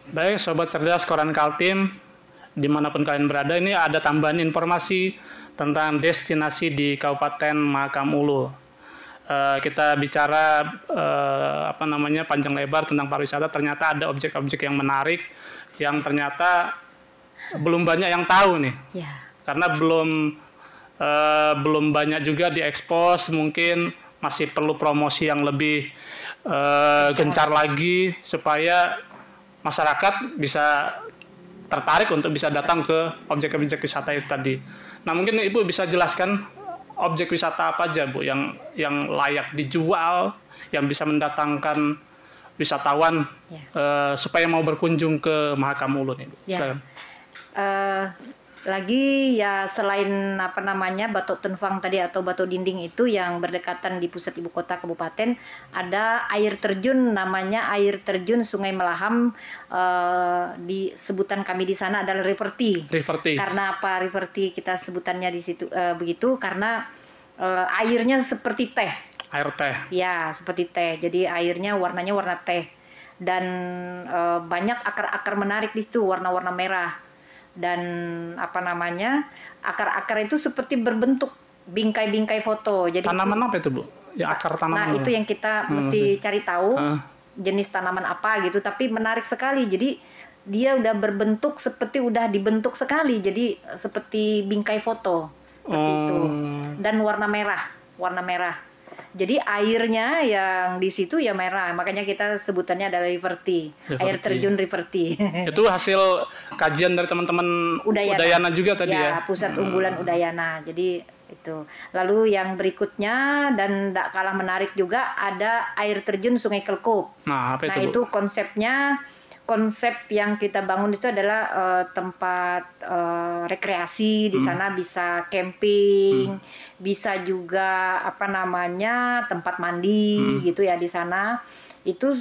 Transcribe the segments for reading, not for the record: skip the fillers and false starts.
Baik, Sobat Cerdas Koran Kaltim, dimanapun kalian berada, ini ada tambahan informasi tentang destinasi di Kabupaten Mahakam Ulu. Kita bicara panjang lebar tentang pariwisata, ternyata ada objek-objek yang menarik yang ternyata belum banyak yang tahu nih. Ya. Karena belum banyak juga diekspos, mungkin masih perlu promosi yang lebih gencar lagi supaya masyarakat bisa tertarik untuk bisa datang ke objek-objek wisata itu tadi. Nah, mungkin Ibu bisa jelaskan objek wisata apa aja, Bu, yang layak dijual, yang bisa mendatangkan wisatawan supaya mau berkunjung ke Mahakam Ulu nih, Bu. Ya. Lagi ya selain Batok Tenfang tadi atau Batu Dinding itu yang berdekatan di pusat ibu kota kabupaten, ada air terjun namanya air terjun Sungai Melaham. Di sebutan kami di sana adalah Riverty. Karena apa Riverty kita sebutannya di situ begitu karena airnya seperti teh. Air teh. Ya, seperti teh. Jadi airnya warnanya warna teh dan banyak akar-akar menarik di situ warna-warna merah. Dan akar-akar itu seperti berbentuk bingkai-bingkai foto. Jadi tanaman apa itu, Bu? Ya, akar tanaman. Nah, itu yang kita mesti cari tahu jenis tanaman apa gitu, tapi menarik sekali. Jadi dia udah berbentuk seperti udah dibentuk sekali. Jadi seperti bingkai foto seperti itu. Dan warna merah. Jadi airnya yang di situ ya merah, makanya kita sebutannya adalah Riverty. Air terjun Riverty. Itu hasil kajian dari teman-teman Udayana juga tadi ya. Pusat unggulan Udayana. Jadi itu. Lalu yang berikutnya dan tidak kalah menarik juga ada air terjun Sungai Kelkup. Nah, apa itu, Bu? Itu konsep yang kita bangun itu adalah tempat rekreasi di sana, bisa camping, bisa juga tempat mandi gitu ya di sana. Itu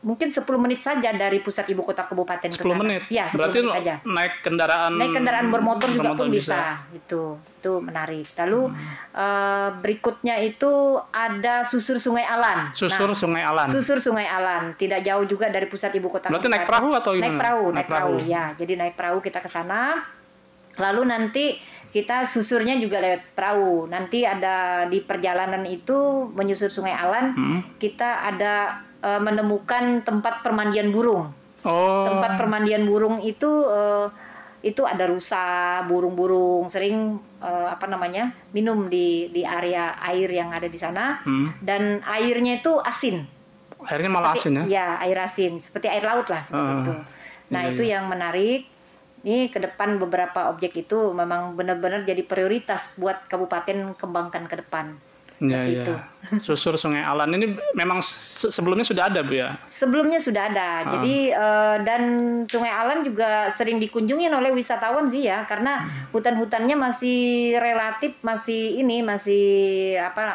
mungkin 10 menit saja dari pusat ibu kota kabupaten ke sana. 10 menit. Ya, 10 berarti menit aja. Naik kendaraan bermotor juga pun bisa. Itu menarik. Lalu berikutnya itu ada susur Sungai Alan. Susur Sungai Alan. Tidak jauh juga dari pusat ibu kota. Berarti naik perahu atau gimana? Naik perahu. Ya, jadi naik perahu kita ke sana. Lalu nanti kita susurnya juga lewat perahu. Nanti ada di perjalanan itu menyusur Sungai Alan, kita ada menemukan tempat permandian burung. Tempat permandian burung itu ada rusa, burung-burung sering minum di area air yang ada di sana. Dan airnya itu asin. Airnya malah asin ya? Ya, air asin, seperti air laut lah seperti itu. Nah, itu yang menarik. Ini ke depan beberapa objek itu memang benar-benar jadi prioritas buat kabupaten kembangkan ke depan. Itu. Susur Sungai Alan ini memang sebelumnya sudah ada, Bu ya? Sebelumnya sudah ada. Jadi dan Sungai Alan juga sering dikunjungi oleh wisatawan sih ya, karena hutan-hutannya masih relatif masih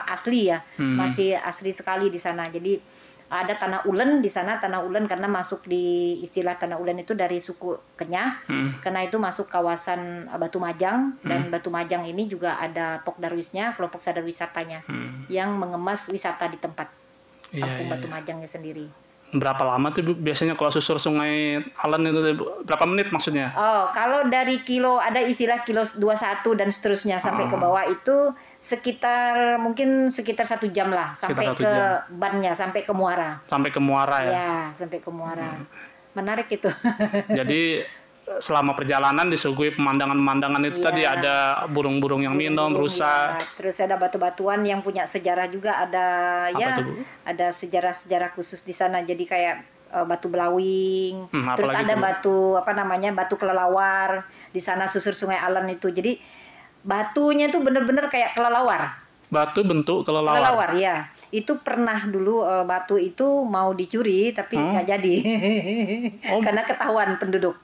asli ya. Masih asli sekali di sana. Jadi ada tanah ulen di sana, tanah ulen karena masuk di istilah tanah ulen itu dari suku Kenyah, karena itu masuk kawasan Batu Majang, dan Batu Majang ini juga ada Pokdarwisnya, kelompok sadar wisatanya, yang mengemas wisata di tempat kampung Batu Majangnya sendiri. Berapa lama tuh, Bu, biasanya kalau susur Sungai Alan itu, berapa menit maksudnya? Kalau dari ada istilah kilo 21 dan seterusnya sampai ke bawah itu sekitar 1 jam lah sampai ke bannya, sampai ke muara. Sampai ke muara ya? Ya, sampai ke muara. Menarik itu. Jadi selama perjalanan disuguhi pemandangan-pemandangan itu tadi ada burung-burung yang minum, rusa. Ya. Terus ada batu-batuan yang punya sejarah juga, ada ada sejarah-sejarah khusus di sana. Jadi kayak batu belawing. Terus ada batu batu kelelawar di sana susur Sungai Alan itu. Jadi batunya itu benar-benar kayak kelelawar. Batu bentuk kelelawar. Kelelawar ya. Itu pernah dulu batu itu mau dicuri tapi nggak jadi. Karena ketahuan penduduk.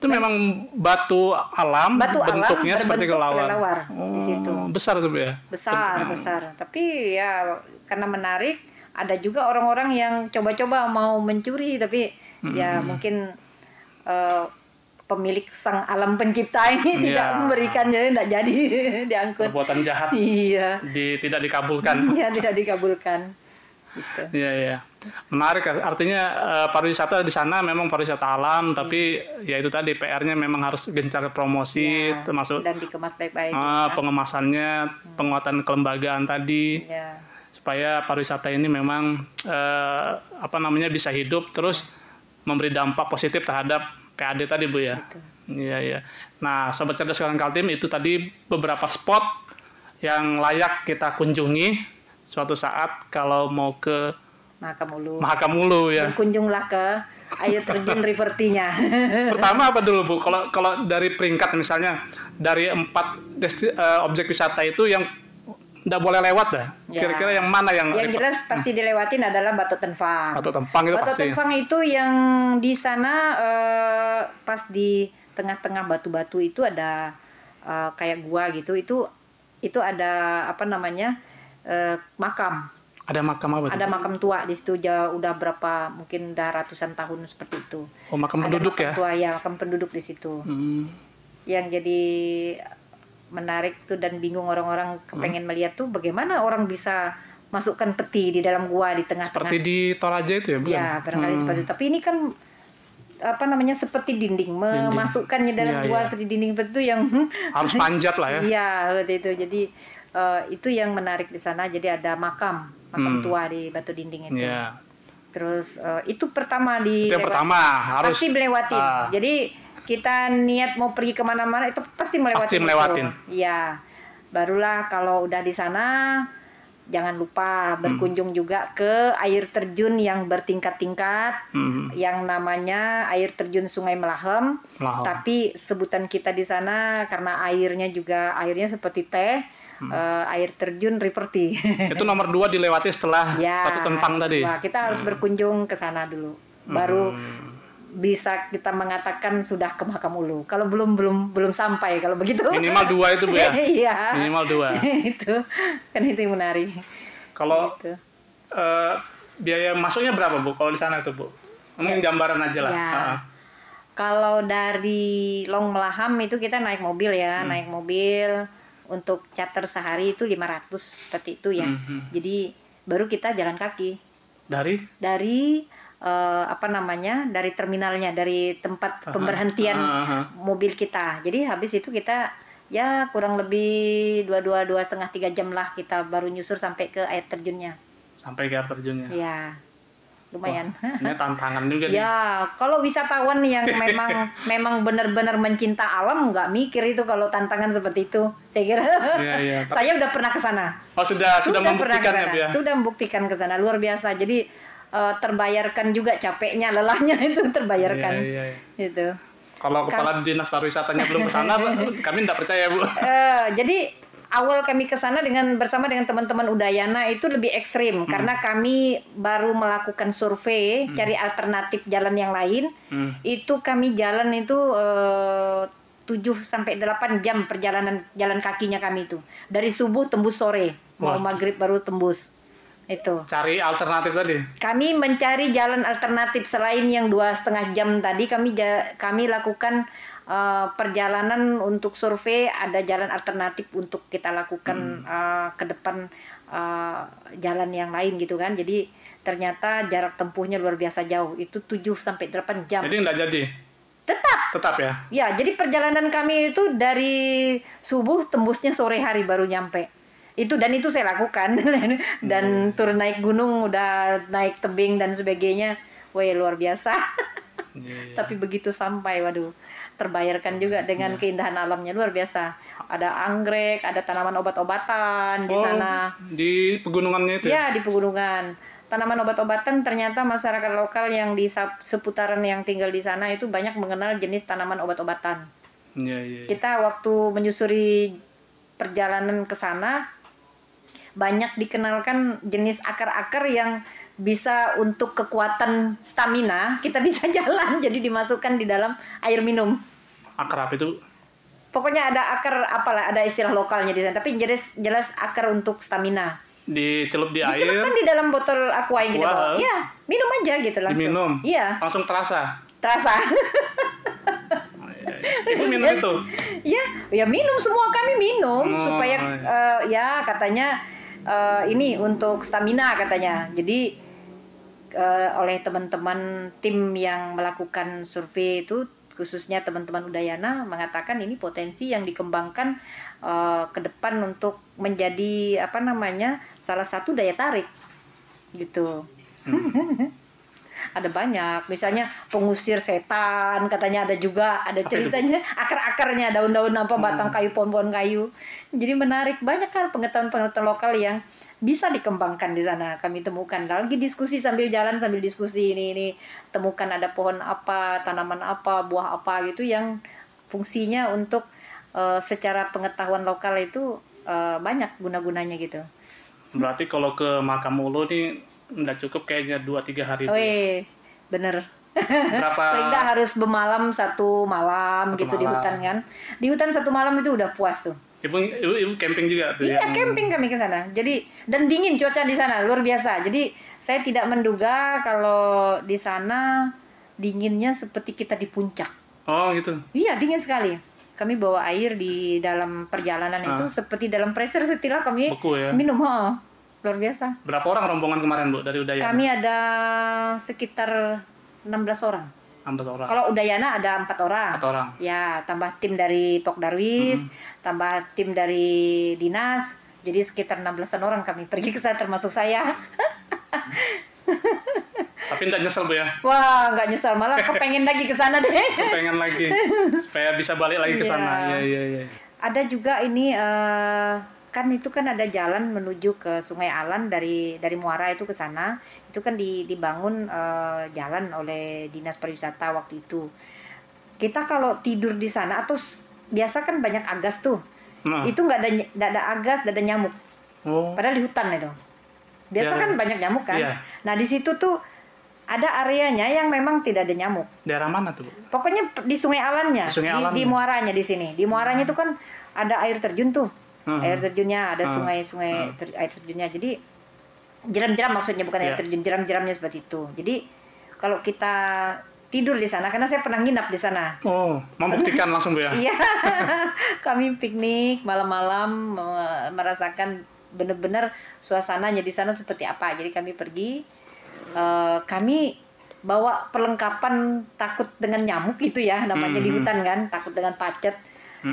Itu memang batu alam, bentuknya seperti kelelawar. Di situ. Besar tuh ya? Besar. Tapi ya karena menarik, ada juga orang-orang yang coba-coba mau mencuri, tapi ya mungkin pemilik sang alam pencipta ini tidak memberikannya, tidak jadi diangkut. Perbuatan jahat tidak dikabulkan. Iya, tidak dikabulkan. Gitu. Iya, iya. Menarik. Artinya pariwisata di sana memang pariwisata alam, tapi ya itu tadi PR-nya memang harus gencar promosi, Ya, termasuk dan dikemas baik-baik. Gitu, pengemasannya, penguatan kelembagaan tadi, ya. supaya pariwisata ini memang bisa hidup terus memberi dampak positif terhadap PAD tadi, Bu ya. Betul. Iya, iya. Nah, Sobat Cerdas Sekarang Kaltim, itu tadi beberapa spot yang layak kita kunjungi suatu saat kalau mau ke Mahakamulu ya. Berkunjunglah ke air terjun Riverty-nya. Pertama apa dulu, Bu? Kalau dari peringkat misalnya dari 4 objek wisata itu yang nggak boleh lewat dah. Ya. Kira-kira yang mana yang jelas pasti dilewatin adalah Batu Tenfang. Batu Tempang itu Batu pasti. Tenfang itu yang di sana pas di tengah-tengah batu-batu itu ada kayak gua gitu. Itu ada makam. Ada makam apa? Ada makam tua di situ, udah berapa, mungkin udah ratusan tahun seperti itu. Oh, makam ada penduduk makam ya? Tua, ya, makam penduduk di situ. Yang jadi menarik tuh dan bingung orang-orang kepengen melihat tuh bagaimana orang bisa masukkan peti di dalam gua di tengah-tengah. Seperti di Toraja itu ya, bukan? Ya, barangkali seperti itu. Tapi ini kan seperti dinding, memasukkannya dalam gua seperti dinding seperti itu yang harus panjat lah ya. Iya, seperti itu. Jadi itu yang menarik di sana. Jadi ada makam tua di batu dinding itu. Yeah. Terus itu pertama itu yang pertama harus pasti melewatin. Jadi kita niat mau pergi kemana-mana itu pasti melewatin. Pasti melewatin. Iya. Barulah kalau udah di sana jangan lupa berkunjung juga ke air terjun yang bertingkat-tingkat, yang namanya air terjun Sungai Melahem. Tapi sebutan kita di sana karena airnya seperti teh. Air terjun Riverty. Itu nomor 2 dilewati setelah Batu Tempang tadi. Wah, kita harus berkunjung ke sana dulu. Baru bisa kita mengatakan sudah ke Mahakamulu. Kalau belum sampai kalau begitu. Minimal 2 itu, Bu ya. Iya. Minimal 2. Itu kan itu yang menarik. Kalau biaya masuknya berapa, Bu? Kalau di sana itu, Bu? Mungkin gambaran aja lah. Ya. Kalau dari Long Melaham itu kita naik mobil ya, naik mobil. Untuk charter sehari itu 500 seperti itu ya. Jadi baru kita jalan kaki. Dari dari terminalnya, dari tempat pemberhentian mobil kita. Jadi habis itu kita ya kurang lebih 2,5-3 jam lah kita baru nyusur sampai ke air terjunnya. Sampai ke air terjunnya. Ya. Lumayan. Ini tantangan juga nih. Ya, kalau wisatawan yang memang benar-benar mencinta alam nggak mikir itu kalau tantangan seperti itu. Saya kira. Iya. Saya udah pernah ke sana. Oh, sudah membuktikan ya, Bu ya. Sudah membuktikan ke sana, luar biasa. Jadi terbayarkan juga capeknya, lelahnya itu terbayarkan. Iya. Itu. Kalau kepala dinas pariwisatanya belum ke sana, kami nggak percaya, Bu. Jadi awal kami ke sana bersama dengan teman-teman Udayana itu lebih ekstrim karena kami baru melakukan survei cari alternatif jalan yang lain. Itu kami jalan itu 7-8 jam perjalanan jalan kakinya kami itu. Dari subuh tembus sore, mau maghrib baru tembus. Itu. Cari alternatif tadi. Kami mencari jalan alternatif selain yang 2,5 jam tadi kami lakukan perjalanan untuk survei, ada jalan alternatif untuk kita lakukan ke depan jalan yang lain gitu kan. Jadi ternyata jarak tempuhnya luar biasa jauh. Itu 7-8 jam. Jadi nggak jadi? Tetap ya? Ya, jadi perjalanan kami itu dari subuh tembusnya sore hari baru nyampe. Dan itu saya lakukan. Dan turun naik gunung, udah naik tebing dan sebagainya. Wah, luar biasa. Tapi begitu sampai, waduh, terbayarkan juga dengan keindahan alamnya, luar biasa. Ada anggrek, ada tanaman obat-obatan di sana. Di pegunungannya itu? Ya, di pegunungan. Tanaman obat-obatan, ternyata masyarakat lokal yang di seputaran yang tinggal di sana itu banyak mengenal jenis tanaman obat-obatan. Iya. Kita waktu menyusuri perjalanan ke sana, banyak dikenalkan jenis akar-akar yang bisa untuk kekuatan stamina, kita bisa jalan, jadi dimasukkan di dalam air minum. Akar apa itu? Pokoknya ada akar apalah, ada istilah lokalnya di sana, tapi jelas akar untuk stamina. Dicelup di air. Dicelupkan di dalam botol aqua yang kita bawa. Iya, minum aja gitu langsung. Diminum. Iya. Langsung terasa. Ibu minum itu? Ya minum, semua kami minum supaya ya katanya ini untuk stamina katanya. Jadi oleh teman-teman tim yang melakukan survei itu, khususnya teman-teman Udayana, mengatakan ini potensi yang dikembangkan ke depan untuk menjadi apa namanya, salah satu daya tarik gitu. Ada banyak, misalnya pengusir setan katanya, ada juga, ada ceritanya akar-akarnya, daun-daun apa, batang kayu, pohon-pohon kayu. Jadi menarik, banyak kan pengetahuan-pengetahuan lokal yang bisa dikembangkan di sana. Kami temukan lagi, diskusi sambil jalan, sambil diskusi, ini temukan ada pohon apa, tanaman apa, buah apa gitu yang fungsinya untuk secara pengetahuan lokal itu banyak guna-gunanya gitu. Berarti kalau ke Makam Ulu nih nggak cukup kayaknya 2-3 hari. Bener. Berapa? Paling nggak harus bermalam 1 malam gitu di hutan kan. Di hutan 1 malam itu udah puas tuh. Ibu camping juga tuh? Iya, camping kami ke sana. Jadi, dan dingin cuaca di sana, luar biasa. Jadi saya tidak menduga kalau di sana dinginnya seperti kita di puncak. Oh gitu. Iya, dingin sekali. Kami bawa air di dalam perjalanan itu seperti dalam freezer, setelah kami minum. Luar biasa. Berapa orang rombongan kemarin, Bu, dari Udayana? Kami ada sekitar 16 orang. 16 orang. Kalau Udayana ada 4 orang. 4 orang. Ya, tambah tim dari Pok Darwis, tambah tim dari dinas. Jadi sekitar 16-an orang kami pergi ke sana, termasuk saya. Tapi nggak nyesel, Bu, ya? Wah, nggak nyesel, malah kepengen lagi ke sana deh. Kepengen lagi, supaya bisa balik lagi ke sana. Iya. Ada juga ini, kan itu kan ada jalan menuju ke Sungai Alan dari Muara itu ke sana. Itu kan dibangun jalan oleh Dinas Pariwisata waktu itu. Kita kalau tidur di sana, atau biasa kan banyak agas tuh. Itu nggak ada agas, nggak ada nyamuk. Padahal di hutan itu. Biasa kan banyak nyamuk kan. Iya. Nah, di situ tuh ada areanya yang memang tidak ada nyamuk. Daerah mana tuh, Bu? Pokoknya di Sungai Alannya, di muaranya di sini. Di muaranya itu kan ada air terjun tuh. Air terjunnya, ada sungai-sungai air terjunnya. Jadi jeram-jeram, maksudnya bukan air terjun, jeram-jeramnya seperti itu. Jadi kalau kita tidur di sana, karena saya pernah nginap di sana. Oh, membuktikan langsung, Bu, ya? Iya. Kami piknik malam-malam, merasakan benar-benar suasananya di sana seperti apa. Jadi kami pergi, kami bawa perlengkapan takut dengan nyamuk itu ya, namanya di hutan kan, takut dengan pacet.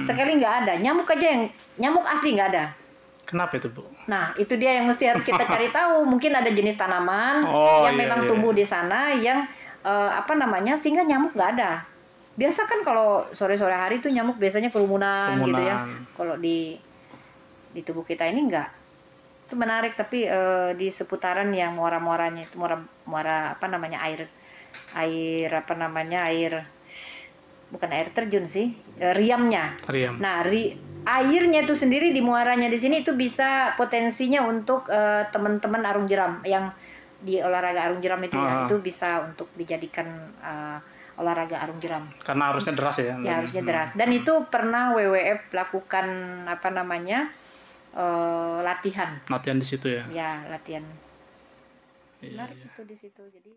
Sekali nggak ada nyamuk aja, nyamuk asli nggak ada. Kenapa itu, Bu? Nah, itu dia yang mesti harus kita cari tahu. Mungkin ada jenis tanaman yang memang tumbuh di sana yang sehingga nyamuk nggak ada. Biasa kan kalau sore-sore hari tuh nyamuk biasanya kerumunan gitu ya. Kalau di tubuh kita ini enggak. Itu menarik, tapi di seputaran yang muara-muaranya itu, muara air bukan air terjun sih, riamnya. Nah, airnya itu sendiri di muaranya di sini itu bisa potensinya untuk teman-teman arung jeram yang di olahraga arung jeram itu ya, itu bisa untuk dijadikan olahraga arung jeram. Karena arusnya deras ya? Ya, arusnya deras. Dan itu pernah WWF lakukan latihan. Latihan di situ ya? Ya, latihan. Menarik itu di situ. Jadi